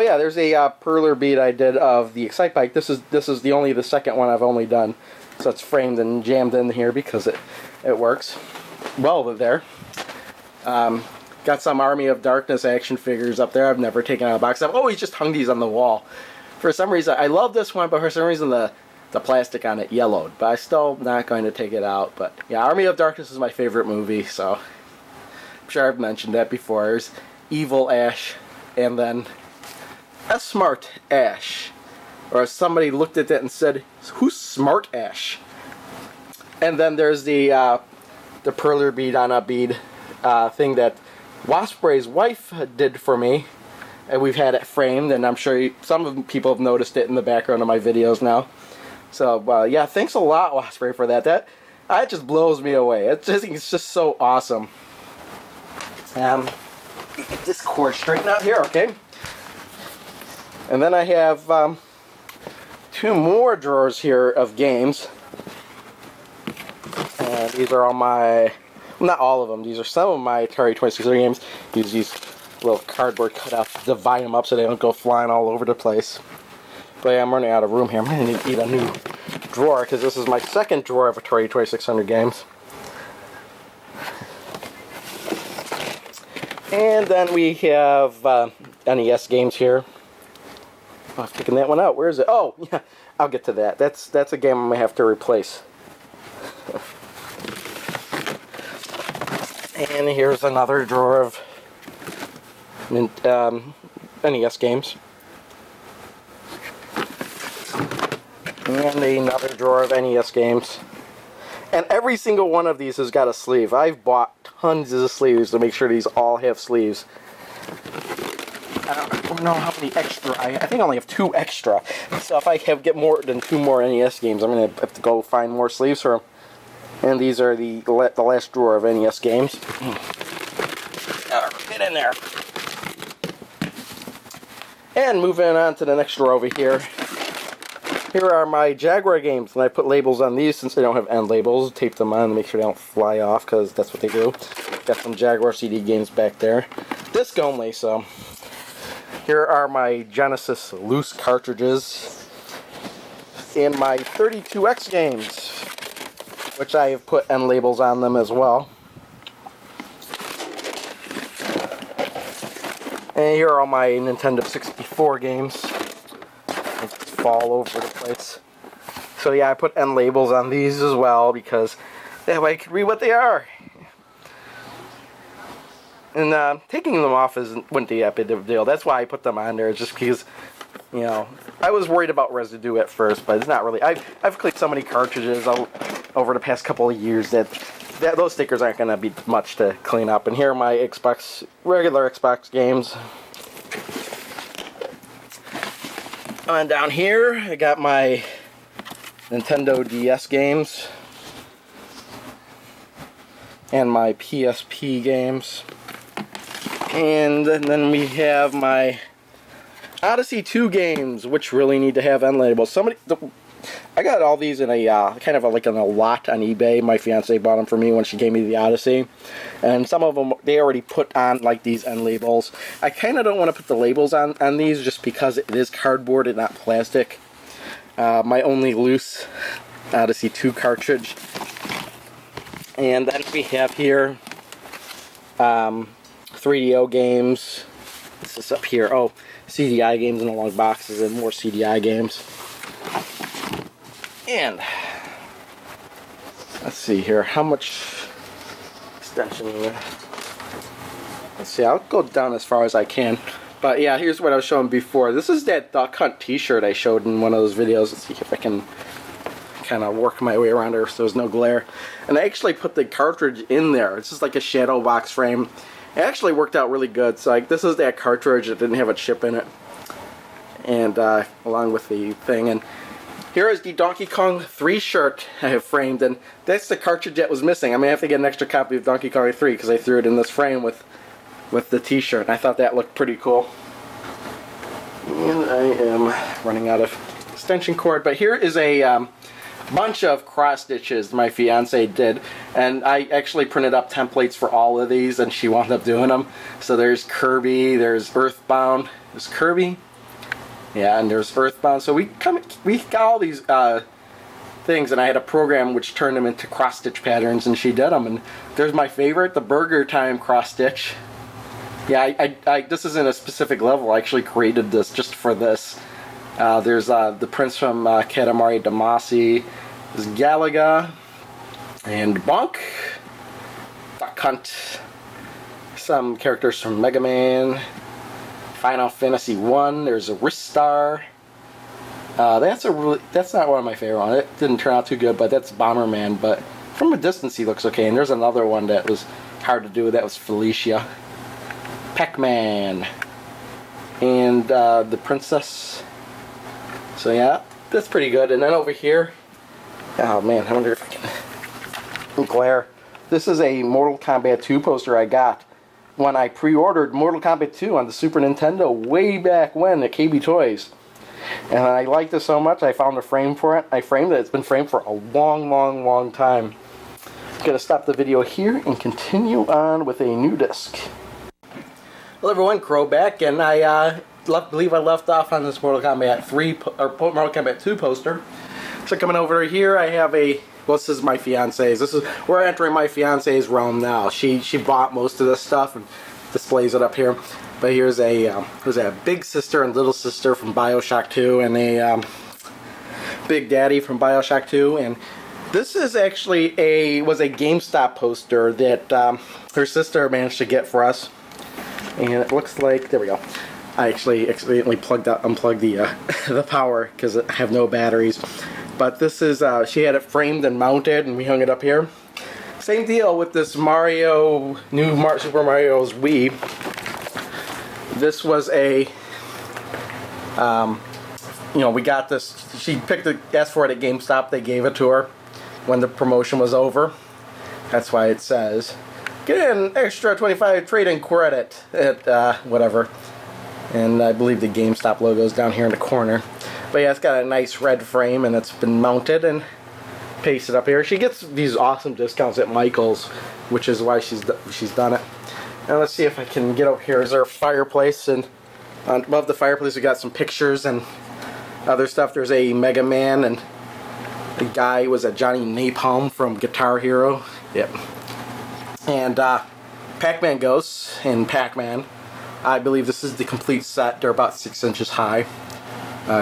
yeah, there's a perler bead I did of the Excite Bike. This is the second one I've only done, so it's framed and jammed in here because it works well there. Got some Army of Darkness action figures up there. I've never taken out of the box. I've always just hung these on the wall. For some reason, I love this one, but for some reason the plastic on it yellowed. But I'm still not going to take it out. But yeah, Army of Darkness is my favorite movie, so I'm sure I've mentioned that before. There's Evil Ash, and then a Smart Ash. Or somebody looked at that and said, "Who's Smart Ash?" And then there's the perler bead on a bead thing that Waspray's wife did for me, and we've had it framed, and I'm sure some people have noticed it in the background of my videos now. So yeah, thanks a lot, Waspray, for that. That just blows me away. It's just so awesome. Get this cord straightened out here, okay? And then I have two more drawers here of games. These are all my, not all of them, these are some of my Atari 2600 games. Use these little cardboard cutouts to divide them up so they don't go flying all over the place. But yeah, I'm running out of room here. I'm going to need a new drawer because this is my second drawer of Atari 2600 games. And then we have NES games here. Oh, I've taken that one out. Where is it? Oh, yeah, I'll get to that. That's a game I'm going to have to replace. And here's another drawer of NES games. And another drawer of NES games. And every single one of these has got a sleeve. I've bought tons of sleeves to make sure these all have sleeves. I don't know how many extra. I think I only have 2 extra. So if I get more than 2 more NES games, I'm going to have to go find more sleeves for them. And these are the last drawer of NES games. Get in there. And moving on to the next drawer over here. Here are my Jaguar games, and I put labels on these since they don't have end labels. Tape them on to make sure they don't fly off, because that's what they do. Got some Jaguar CD games back there. Disc only, so. Here are my Genesis loose cartridges. And my 32X games, which I have put end labels on them as well. And here are all my Nintendo 64 games. They fall over the place. So yeah, I put end labels on these as well because that way I can read what they are. And taking them off wouldn't be that big of a deal. That's why I put them on there, just because, you know, I was worried about residue at first, but it's not really. I've cleaned so many cartridges over the past couple of years that those stickers aren't going to be much to clean up. And here are my regular Xbox games. And down here, I got my Nintendo DS games and my PSP games. And then we have my Odyssey 2 games, which really need to have end labels. I got all these in a kind of like in a lot on eBay. My fiance bought them for me when she gave me the Odyssey, and some of them they already put on like these end labels. I kind of don't want to put the labels on these just because it is cardboard and not plastic. My only loose Odyssey 2 cartridge, and then we have here 3DO games. This is up here. Oh, CDI games in the long boxes and more CDI games. And let's see here, how much extension? Let's see, I'll go down as far as I can. But yeah, here's what I was showing before. This is that Duck Hunt t-shirt I showed in one of those videos. Let's see if I can kind of work my way around there so there's no glare. And I actually put the cartridge in there. It's just like a shadow box frame. It actually worked out really good. So like, this is that cartridge. It didn't have a chip in it. And along with the thing. And here is the Donkey Kong 3 shirt I have framed, and that's the cartridge that was missing. I'm going to have to get an extra copy of Donkey Kong 3 because I threw it in this frame with the t-shirt. I thought that looked pretty cool. And I am running out of extension cord, but here is a bunch of cross stitches my fiance did, and I actually printed up templates for all of these, and she wound up doing them. So there's Kirby, there's Earthbound, there's Kirby, Yeah, and there's Earthbound. So we got all these things, and I had a program which turned them into cross-stitch patterns, and she did them. And there's my favorite, the Burger Time cross-stitch. Yeah, I this isn't a specific level. I actually created this just for this. There's the Prince from Katamari Damacy. There's Galaga. And Bonk. Duck Hunt. Some characters from Mega Man. Final Fantasy 1. There's a Ristar. That's not one of my favorite ones. It didn't turn out too good, but that's Bomberman. But from a distance, he looks okay. And there's another one that was hard to do. That was Felicia. Pac-Man. And the Princess. So yeah, that's pretty good. And then over here, oh man, I wonder if I can glare. This is a Mortal Kombat 2 poster I got when I pre-ordered Mortal Kombat 2 on the Super Nintendo way back when at KB Toys. And I liked it so much, I found a frame for it. I framed it. It's been framed for a long time. I'm going to stop the video here and continue on with a new disc. Hello everyone, Crow back, and I believe I left off on this Mortal Kombat 3 or Mortal Kombat 2 poster. So coming over here, I have a. Well, this is my fiance's. We're entering my fiance's realm now. She bought most of this stuff and displays it up here. But here's a big sister and little sister from BioShock 2, and a Big Daddy from BioShock 2, and this is actually was a GameStop poster that her sister managed to get for us. And it looks like, there we go. I actually accidentally unplugged the the power because I have no batteries. But this is, she had it framed and mounted, and we hung it up here. Same deal with this Super Mario's Wii. This was a, we got this. She asked for it at GameStop. They gave it to her when the promotion was over. That's why it says, get an extra 25 trade-in credit at whatever. And I believe the GameStop logo is down here in the corner. But yeah, it's got a nice red frame, and it's been mounted and pasted up here. She gets these awesome discounts at Michael's, which is why she's done it. And let's see if I can get over here. Is there a fireplace? And above the fireplace, we got some pictures and other stuff. There's a Mega Man, and the guy was a Johnny Napalm from Guitar Hero. Yep. And Pac-Man Ghosts and Pac-Man. I believe this is the complete set. They're about 6 inches high.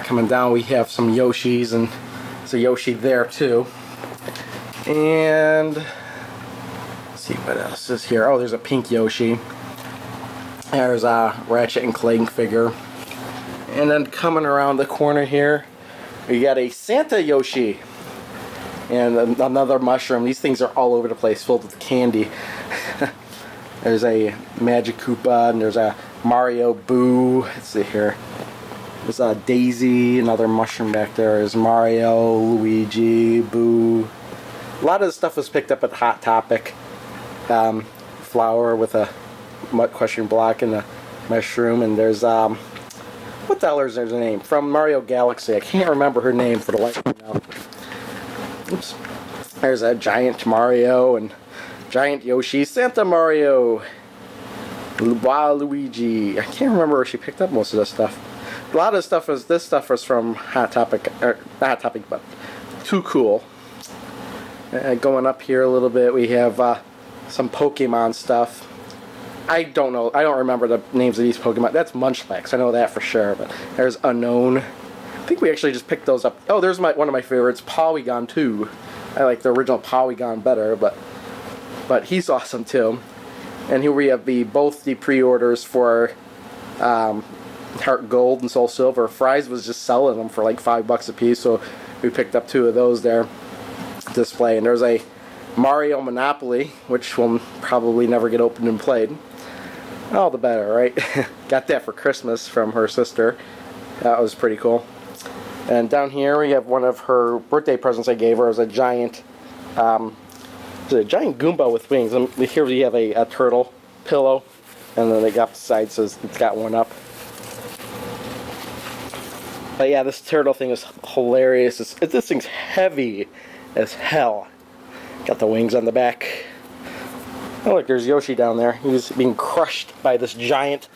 Coming down, we have some Yoshis, and there's a Yoshi there too. And let's see what else is here. Oh, there's a pink Yoshi. There's a Ratchet and Clank figure. And then coming around the corner here, we got a Santa Yoshi. And another mushroom. These things are all over the place, filled with candy. There's a Magic Koopa, and there's a Mario Boo. Let's see here. There's a Daisy, another mushroom back there. There's Mario, Luigi, Boo. A lot of the stuff was picked up at Hot Topic. Flower with a question block and a mushroom. And there's, what the hell is her name? From Mario Galaxy. I can't remember her name for the life of me now. Oops. There's a giant Mario and giant Yoshi, Santa Mario, Luigi. I can't remember where she picked up most of this stuff. A lot of this stuff was from Hot Topic, or not Hot Topic, but Too Cool. Going up here a little bit, we have some Pokemon stuff. I don't know. I don't remember the names of these Pokemon. That's Munchlax. I know that for sure. But there's Unknown. I think we actually just picked those up. Oh, there's one of my favorites, Polygon 2. I like the original Polygon better, but he's awesome too. And here we have both the pre-orders for Heart Gold and Soul Silver. Fry's was just selling them for like $5 a piece, so we picked up 2 of those there display. And there's a Mario Monopoly, which will probably never get opened and played. All the better, right? Got that for Christmas from her sister. That was pretty cool. And down here we have one of her birthday presents I gave her. It was a giant Goomba with wings. And here we have a turtle pillow, and then they got the side, so it's got one up. But yeah, this turtle thing is hilarious. This thing's heavy as hell. Got the wings on the back. Oh look, there's Yoshi down there. He was being crushed by this giant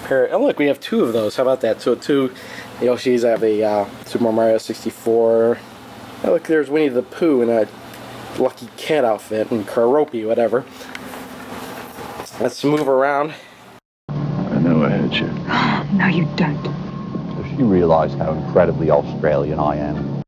pair. Oh, look, we have 2 of those. How about that? So 2 Yoshis. I have a Super Mario 64. Oh, look, there's Winnie the Pooh in a Lucky Cat outfit and Karopi, whatever. Let's move around. I know I hurt you. No, you don't. Does she realise how incredibly Australian I am?